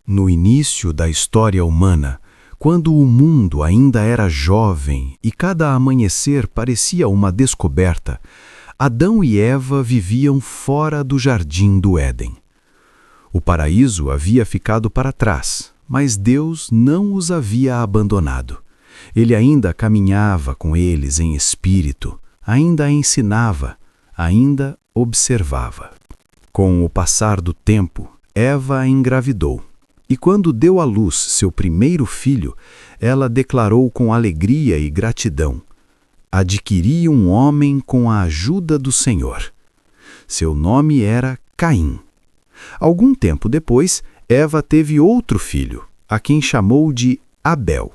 No início da história humana, quando o mundo ainda era jovem e cada amanhecer parecia uma descoberta, Adão e Eva viviam fora do jardim do Éden. O paraíso havia ficado para trás, mas Deus não os havia abandonado. Ele ainda caminhava com eles em espírito, ainda ensinava, ainda observava. Com o passar do tempo, Eva engravidou. E quando deu à luz seu primeiro filho, ela declarou com alegria e gratidão: adquiri um homem com a ajuda do Senhor. Seu nome era Caim. Algum tempo depois, Eva teve outro filho, a quem chamou de Abel.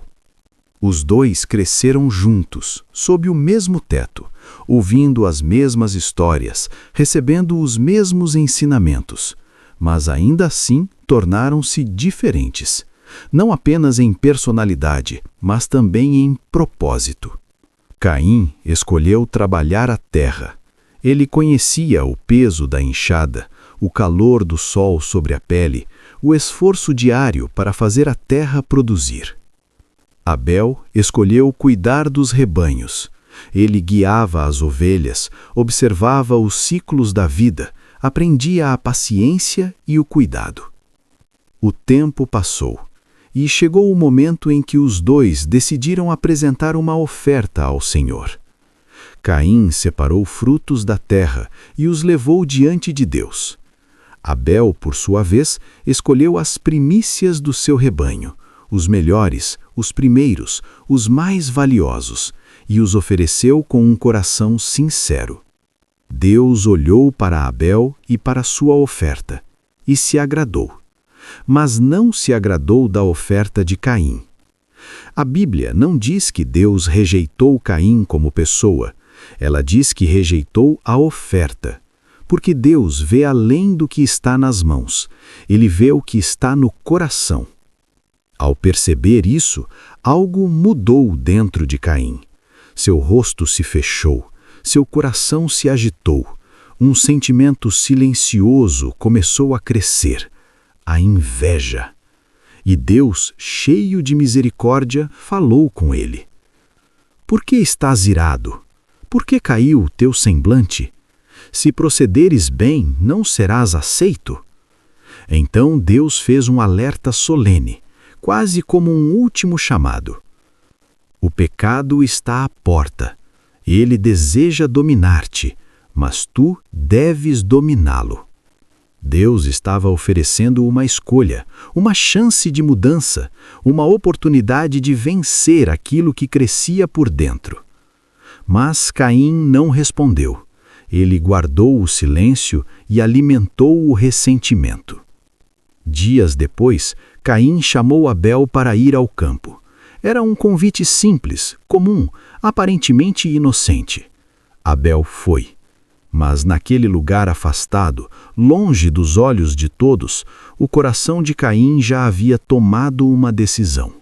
Os dois cresceram juntos, sob o mesmo teto, ouvindo as mesmas histórias, recebendo os mesmos ensinamentos. Mas ainda assim tornaram-se diferentes, não apenas em personalidade, mas também em propósito. Caim escolheu trabalhar a terra. Ele conhecia o peso da enxada, o calor do sol sobre a pele, o esforço diário para fazer a terra produzir. Abel escolheu cuidar dos rebanhos. Ele guiava as ovelhas, observava os ciclos da vida, aprendia a paciência e o cuidado. O tempo passou, e chegou o momento em que os dois decidiram apresentar uma oferta ao Senhor. Caim separou frutos da terra e os levou diante de Deus. Abel, por sua vez, escolheu as primícias do seu rebanho, os melhores, os primeiros, os mais valiosos, e os ofereceu com um coração sincero. Deus olhou para Abel e para sua oferta, e se agradou. Mas não se agradou da oferta de Caim. A Bíblia não diz que Deus rejeitou Caim como pessoa, ela diz que rejeitou a oferta, porque Deus vê além do que está nas mãos, ele vê o que está no coração. Ao perceber isso, algo mudou dentro de Caim. Seu rosto se fechou, seu coração se agitou, um sentimento silencioso começou a crescer, a inveja. E Deus, cheio de misericórdia, falou com ele. Por que estás irado? Por que caiu o teu semblante? Se procederes bem, não serás aceito? Então Deus fez um alerta solene, quase como um último chamado. O pecado está à porta. Ele deseja dominar-te, mas tu deves dominá-lo. Deus estava oferecendo uma escolha, uma chance de mudança, uma oportunidade de vencer aquilo que crescia por dentro. Mas Caim não respondeu. Ele guardou o silêncio e alimentou o ressentimento. Dias depois, Caim chamou Abel para ir ao campo. Era um convite simples, comum, aparentemente inocente. Abel foi. Mas naquele lugar afastado, longe dos olhos de todos, o coração de Caim já havia tomado uma decisão.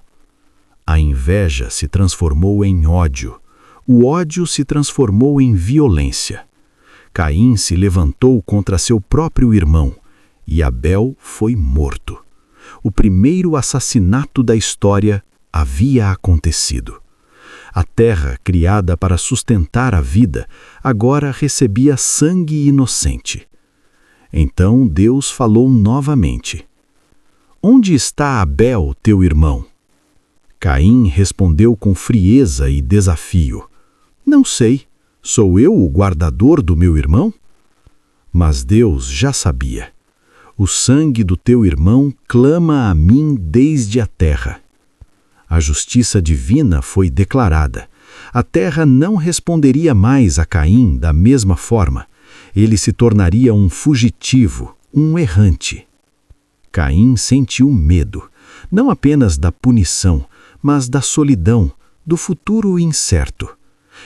A inveja se transformou em ódio. O ódio se transformou em violência. Caim se levantou contra seu próprio irmão, e Abel foi morto. O primeiro assassinato da história havia acontecido. A terra, criada para sustentar a vida, agora recebia sangue inocente. Então Deus falou novamente. Onde está Abel, teu irmão? Caim respondeu com frieza e desafio. Não sei, sou eu o guardador do meu irmão? Mas Deus já sabia. O sangue do teu irmão clama a mim desde a terra. A justiça divina foi declarada. A terra não responderia mais a Caim da mesma forma. Ele se tornaria um fugitivo, um errante. Caim sentiu medo, não apenas da punição, mas da solidão, do futuro incerto.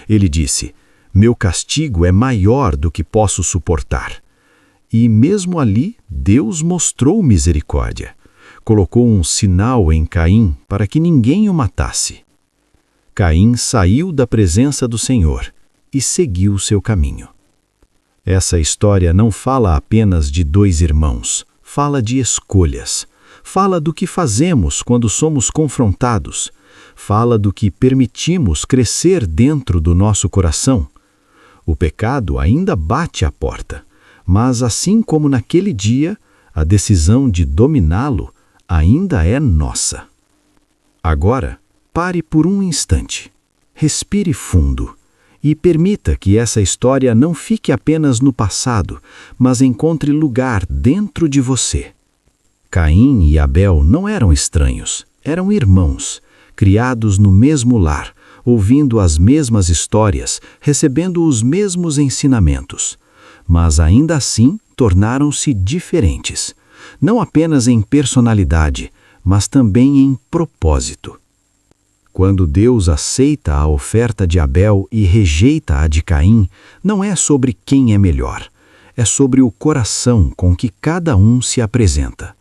Ele disse: meu castigo é maior do que posso suportar. E mesmo ali, Deus mostrou misericórdia. Colocou um sinal em Caim para que ninguém o matasse. Caim saiu da presença do Senhor e seguiu seu caminho. Essa história não fala apenas de dois irmãos, fala de escolhas, Fala do que fazemos quando somos confrontados. Fala do que permitimos crescer dentro do nosso coração. O pecado ainda bate à porta, mas assim como naquele dia, a decisão de dominá-lo ainda é nossa. Agora, pare por um instante. Respire fundo e permita que essa história não fique apenas no passado, mas encontre lugar dentro de você. Caim e Abel não eram estranhos, eram irmãos, criados no mesmo lar, ouvindo as mesmas histórias, recebendo os mesmos ensinamentos. Mas ainda assim tornaram-se diferentes, não apenas em personalidade, mas também em propósito. Quando Deus aceita a oferta de Abel e rejeita a de Caim, não é sobre quem é melhor, é sobre o coração com que cada um se apresenta.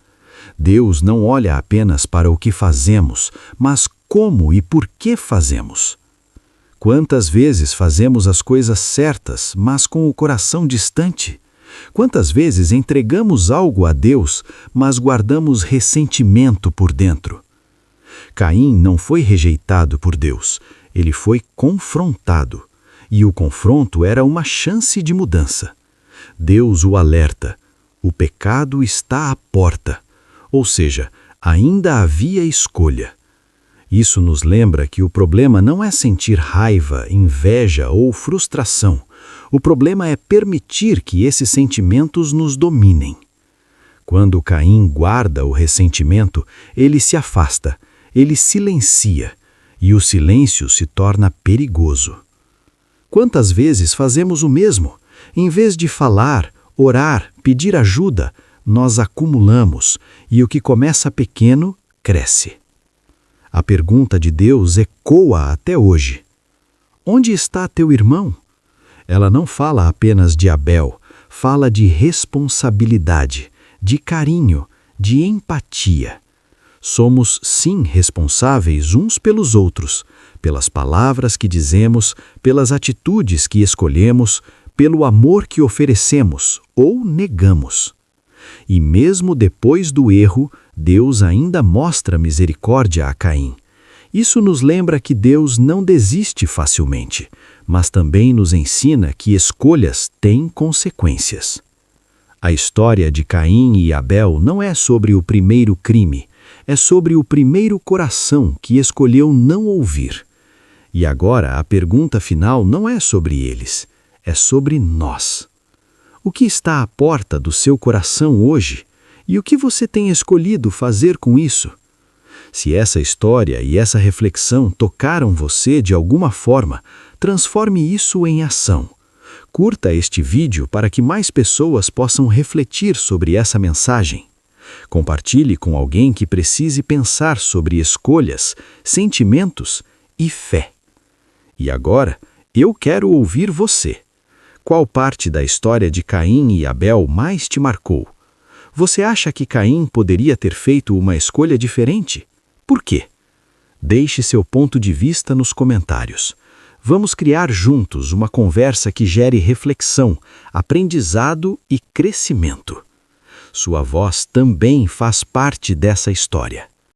Deus não olha apenas para o que fazemos, mas como e por que fazemos. Quantas vezes fazemos as coisas certas, mas com o coração distante? Quantas vezes entregamos algo a Deus, mas guardamos ressentimento por dentro? Caim não foi rejeitado por Deus, ele foi confrontado. E o confronto era uma chance de mudança. Deus o alerta: o pecado está à porta. Ou seja, ainda havia escolha. Isso nos lembra que o problema não é sentir raiva, inveja ou frustração. O problema é permitir que esses sentimentos nos dominem. Quando Caim guarda o ressentimento, ele se afasta, ele silencia, e o silêncio se torna perigoso. Quantas vezes fazemos o mesmo? Em vez de falar, orar, pedir ajuda, nós acumulamos, e o que começa pequeno, cresce. A pergunta de Deus ecoa até hoje. Onde está teu irmão? Ela não fala apenas de Abel, fala de responsabilidade, de carinho, de empatia. Somos, sim, responsáveis uns pelos outros, pelas palavras que dizemos, pelas atitudes que escolhemos, pelo amor que oferecemos ou negamos. E mesmo depois do erro, Deus ainda mostra misericórdia a Caim. Isso nos lembra que Deus não desiste facilmente, mas também nos ensina que escolhas têm consequências. A história de Caim e Abel não é sobre o primeiro crime, é sobre o primeiro coração que escolheu não ouvir. E agora a pergunta final não é sobre eles, é sobre nós. O que está à porta do seu coração hoje? E o que você tem escolhido fazer com isso? Se essa história e essa reflexão tocaram você de alguma forma, transforme isso em ação. Curta este vídeo para que mais pessoas possam refletir sobre essa mensagem. Compartilhe com alguém que precise pensar sobre escolhas, sentimentos e fé. E agora, eu quero ouvir você. Qual parte da história de Caim e Abel mais te marcou? Você acha que Caim poderia ter feito uma escolha diferente? Por quê? Deixe seu ponto de vista nos comentários. Vamos criar juntos uma conversa que gere reflexão, aprendizado e crescimento. Sua voz também faz parte dessa história.